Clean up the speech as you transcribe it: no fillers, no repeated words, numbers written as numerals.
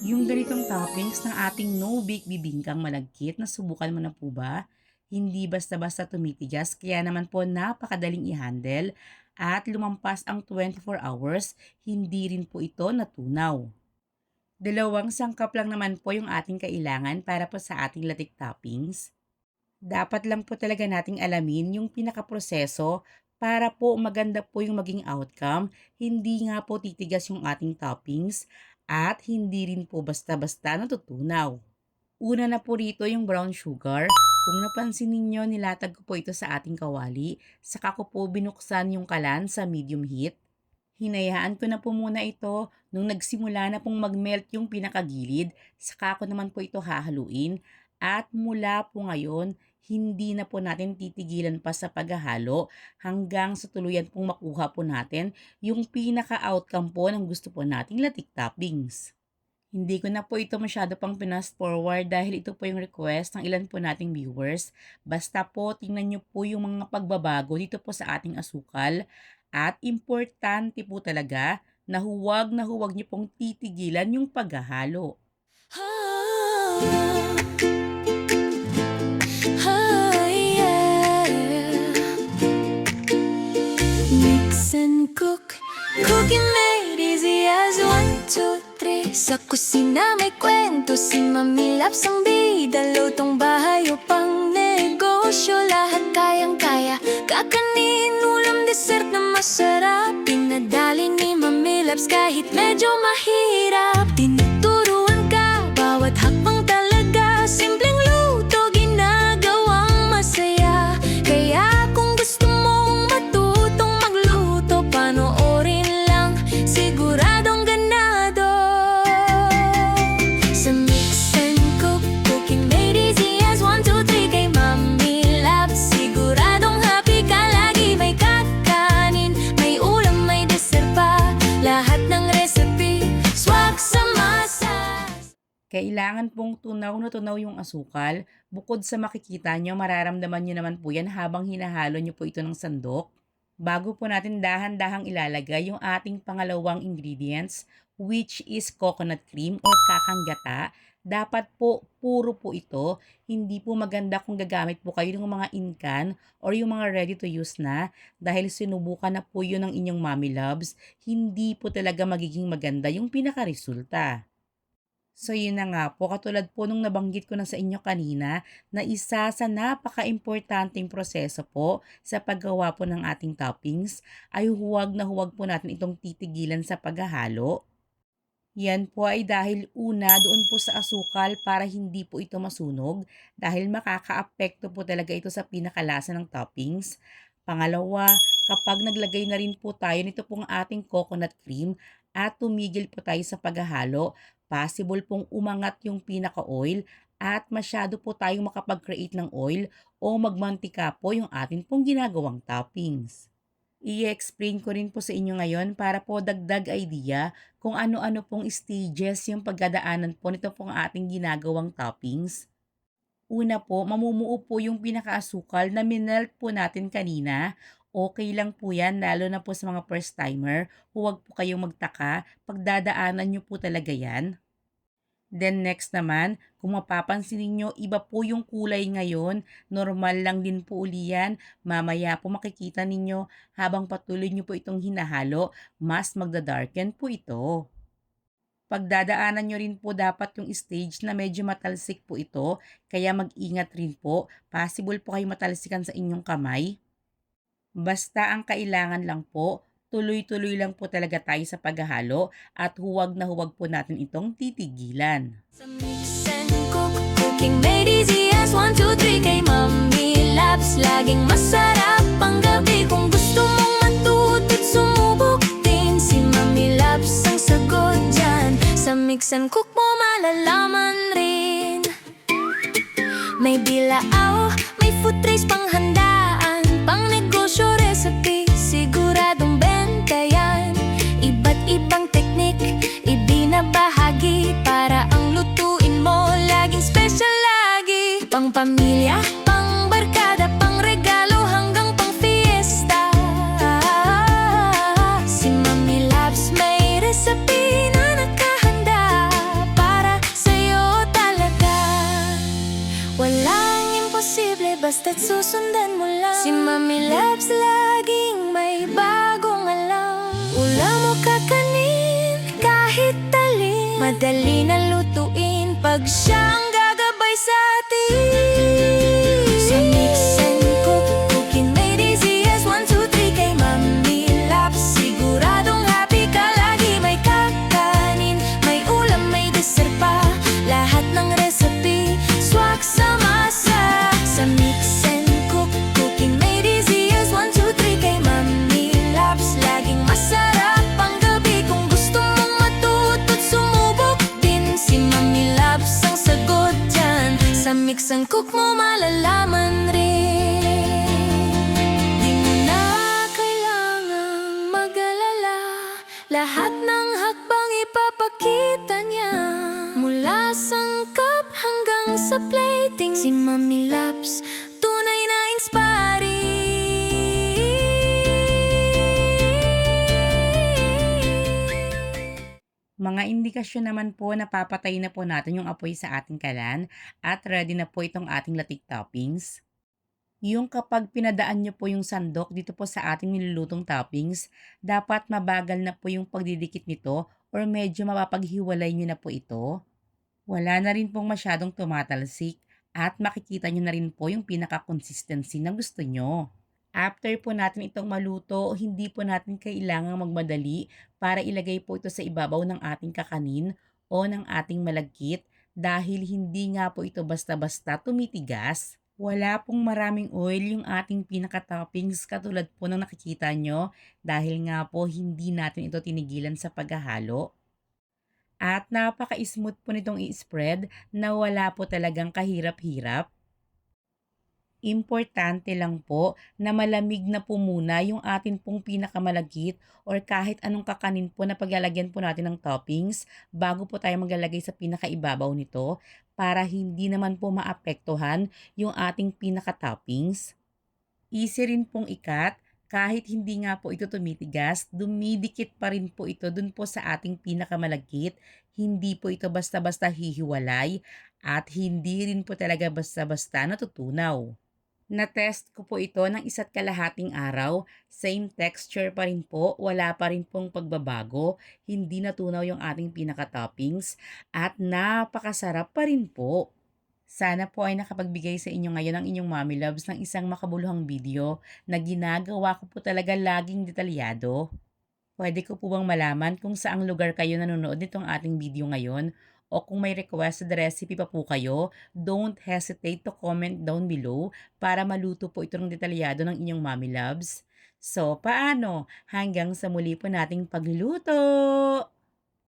Yung ganitong toppings ng ating no-bake bibingkang malagkit, nasubukan mo na po ba? Hindi basta-basta tumitigas, kaya naman po napakadaling i-handle at lumampas ang 24 hours, hindi rin po ito natunaw. Dalawang sangkap lang naman po yung ating kailangan para po sa ating latik toppings. Dapat lang po talaga nating alamin yung pinakaproseso para po maganda po yung maging outcome, hindi nga po titigas yung ating toppings at hindi rin po basta-basta natutunaw. Una na po rito yung brown sugar. Kung napansin ninyo, nilatag ko po ito sa ating kawali, saka ko po binuksan yung kalan sa medium heat. Hinayaan ko na po muna ito nung nagsimula na pong mag-melt yung pinakagilid, saka ko naman po ito hahaluin at mula po ngayon, hindi na po natin titigilan pa sa paghahalo hanggang sa tuluyan pong makuha po natin yung pinaka-outcome po ng gusto po nating latik toppings. Hindi ko na po ito masyado pang pinas forward dahil ito po yung request ng ilan po nating viewers. Basta po tingnan nyo po yung mga pagbabago dito po sa ating asukal. At importante po talaga na huwag nyo pong titigilan yung paghahalo. Yeah. Mix and cook, cooking made easy as 1, 2, 3. Sa kusina may kwento, si Mami Labs ang bida. Lutong bahay o pang negosyo, lahat kayang-kaya. Kakanin, ulam, dessert na masarap. Pinadali ni Mami Labs kahit medyo mahirap. Tinuturuan ka, bawat hakbang talaga. Simpleng luto, ginagawang masaya. Kaya kung gusto mong matutong magluto, panoorin lang, siguradong ganado. Sa mix and cook, cooking made easy as 1, 2, 3. Kay Mami Labs, siguradong happy ka lagi. May kakanin, may ulam, may dessert pa. Lahat ng recipe, swak sa masas. Kailangan pong tunaw na tunaw yung asukal. Bukod sa makikita nyo, mararamdaman nyo naman po yan habang hinahalo nyo po ito ng sandok. Bago po natin dahan-dahang ilalagay yung ating pangalawang ingredients, which is coconut cream or kakanggata. Dapat po puro po ito. Hindi po maganda kung gagamit po kayo ng mga incan or yung mga ready to use na dahil sinubukan na po yun ng inyong mommy loves. Hindi po talaga magiging maganda yung pinakaresulta. So yun na nga po, katulad po nung nabanggit ko na sa inyo kanina na isa sa napaka-importanting proseso po sa paggawa po ng ating toppings ay huwag na huwag po natin itong titigilan sa paghahalo. Yan po ay dahil una doon po sa asukal para hindi po ito masunog dahil makakaapekto po talaga ito sa pinakalasa ng toppings. Pangalawa, kapag naglagay na rin po tayo nito pong ating coconut cream at tumigil po tayo sa paghahalo, possible pong umangat yung pinaka-oil at masyado po tayong makapag-create ng oil o magmantika po yung atin pong ginagawang toppings. I-explain ko rin po sa inyo ngayon para po dagdag idea kung ano-ano pong stages yung pagdadaanan po nito pong ating ginagawang toppings. Una po, mamumuo po yung pinakaasukal na minelt po natin kanina. Okay lang po yan, lalo na po sa mga first timer. Huwag po kayong magtaka, pagdadaanan nyo po talaga yan. Then next naman, kung mapapansin ninyo, iba po yung kulay ngayon. Normal lang din po uli yan. Mamaya po makikita ninyo habang patuloy nyo po itong hinahalo, mas magda-darken po ito. Pagdadaanan nyo rin po dapat yung stage na medyo matalsik po ito, kaya mag-ingat rin po. Possible po kayo matalsikan sa inyong kamay. Basta ang kailangan lang po, tuloy-tuloy lang po talaga tayo sa paghahalo at huwag na huwag po natin itong titigilan. Sa mix and cook, cooking made easy as 1, 2, 3. Kay Mami Labs, laging masarap ang gabi. Kung gusto mong matuto't sumubok din, si Mami Labs ang sagot dyan. Sa mix and cook mo malalaman rin. May bilao, may food trays panghandaan, pang negosyo recipe, siguradong benta yan. Iba't ibang teknik, ibinabahagi para ang lutuin mo laging special lagi. Pang pamilya, pang barkada, pang regalo hanggang pang fiesta. Si Mami Labs may recipe na nakahanda para basta't susundan mo lang. Si Mami Labs laging may bagong alam. Ulam mo kakanin, kahit talin, madali na lutuin pag siyang gagabay sa atin. Sa Mix and Cook, cooking made easy as 1, 2, 3 kay Mami Labs. Siguradong happy ka, lagi may kakanin, may ulam, may dessert pa. Lahat ng recipe, swak sa masa. Sa Mix and Cook, cooking made easy as 1, 2, 3 kay Mami Labs. Laging masarap ang gabi kung gusto mong matuto't sumubok din. Si Mami Labs ang sagot dyan. Sa Mix and Cook mo malalaman rin. Di mo na kailangang mag-alala, lahat ng hakbang ipapakita niya. Mula sangkap hanggang sa plating, si Mami Labs tunay na Mga indikasyon naman po na papatay na po natin yung apoy sa ating kalan at ready na po itong ating latik toppings. Yung kapag pinadaan nyo po yung sandok dito po sa ating nilulutong toppings, dapat mabagal na po yung pagdidikit nito or medyo mapapaghiwalay nyo na po ito. Wala na rin pong masyadong tumatalsik at makikita nyo na rin po yung pinaka-consistency na gusto nyo. After po natin itong maluto, hindi po natin kailangang magmadali para ilagay po ito sa ibabaw ng ating kakanin o ng ating malagkit dahil hindi nga po ito basta-basta tumitigas. Wala pong maraming oil yung ating pinaka-toppings katulad po ng nakikita nyo dahil nga po hindi natin ito tinigilan sa paghahalo. At napaka-smooth po nitong i-spread na wala po talagang kahirap-hirap. Importante lang po na malamig na po muna yung atin pong pinakamalagkit or kahit anong kakanin po na paglalagyan po natin ng toppings bago po tayo maglalagay sa pinakaibabaw nito para hindi naman po maapektuhan yung ating pinaka-toppings. Easy rin pong ikat kahit hindi nga po ito tumitigas, dumidikit pa rin po ito dun po sa ating pinakamalagkit. Hindi po ito basta-basta hihiwalay at hindi rin po talaga basta-basta natutunaw. Na-test ko po ito ng 1.5 araw. Same texture pa rin po, wala pa rin pong pagbabago, hindi natunaw yung ating pinaka-toppings, at napakasarap pa rin po. Sana po ay nakapagbigay sa inyo ngayon ang inyong Mommy Loves ng isang makabuluhang video na ginagawa ko po talaga laging detalyado. Pwede ko po bang malaman kung saang lugar kayo nanonood nitong ating video ngayon? O kung may requested recipe pa po kayo, don't hesitate to comment down below para maluto po ito ng detalyado ng inyong Mommy Loves. So, paano? Hanggang sa muli po nating pagluto!